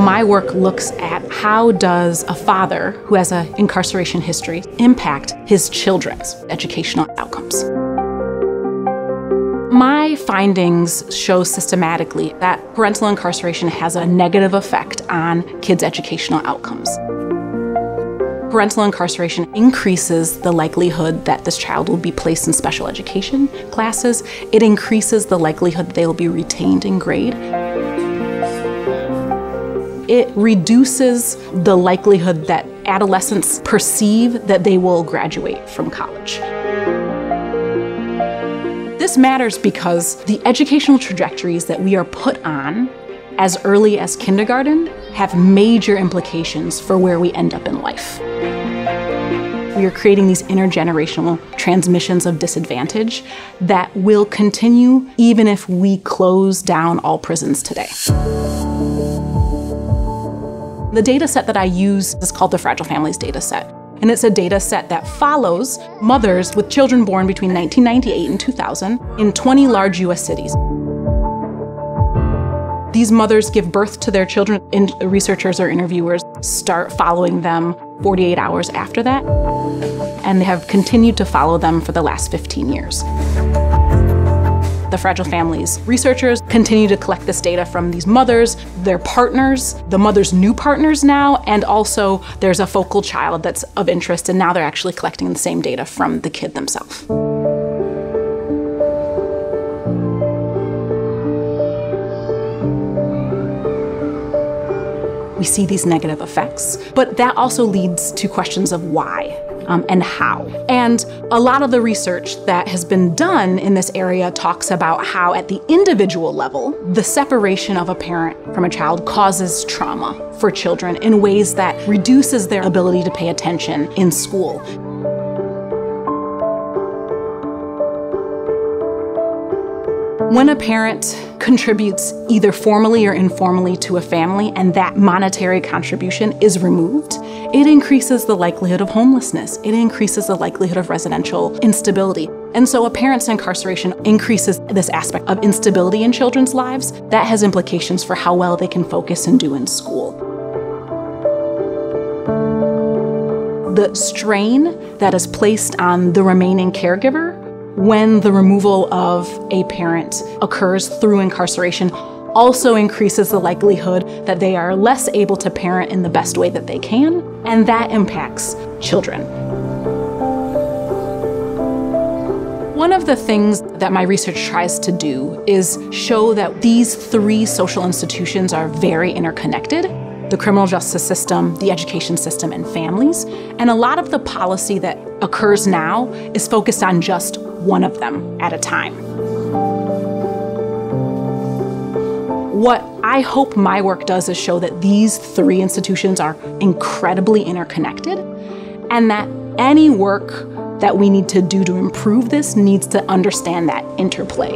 My work looks at how does a father who has an incarceration history impact his children's educational outcomes. My findings show systematically that parental incarceration has a negative effect on kids' educational outcomes. Parental incarceration increases the likelihood that this child will be placed in special education classes. It increases the likelihood that they will be retained in grade. It reduces the likelihood that adolescents perceive that they will graduate from college. This matters because the educational trajectories that we are put on as early as kindergarten have major implications for where we end up in life. We are creating these intergenerational transmissions of disadvantage that will continue even if we close down all prisons today. The data set that I use is called the Fragile Families data set. And it's a data set that follows mothers with children born between 1998 and 2000 in 20 large US cities. These mothers give birth to their children, and researchers or interviewers start following them 48 hours after that, and they have continued to follow them for the last 15 years. The Fragile Families researchers continue to collect this data from these mothers, their partners, the mother's new partners now, and also there's a focal child that's of interest, and now they're actually collecting the same data from the kid themselves. We see these negative effects, but that also leads to questions of why. And how. And a lot of the research that has been done in this area talks about how at the individual level, the separation of a parent from a child causes trauma for children in ways that reduces their ability to pay attention in school. When a parent contributes either formally or informally to a family and that monetary contribution is removed, it increases the likelihood of homelessness. It increases the likelihood of residential instability. And so a parent's incarceration increases this aspect of instability in children's lives. That has implications for how well they can focus and do in school. The strain that is placed on the remaining caregiver when the removal of a parent occurs through incarceration also increases the likelihood that they are less able to parent in the best way that they can, and that impacts children. One of the things that my research tries to do is show that these three social institutions are very interconnected: the criminal justice system, the education system, and families. And a lot of the policy that occurs now is focused on just one of them at a time. What I hope my work does is show that these three institutions are incredibly interconnected, and that any work that we need to do to improve this needs to understand that interplay.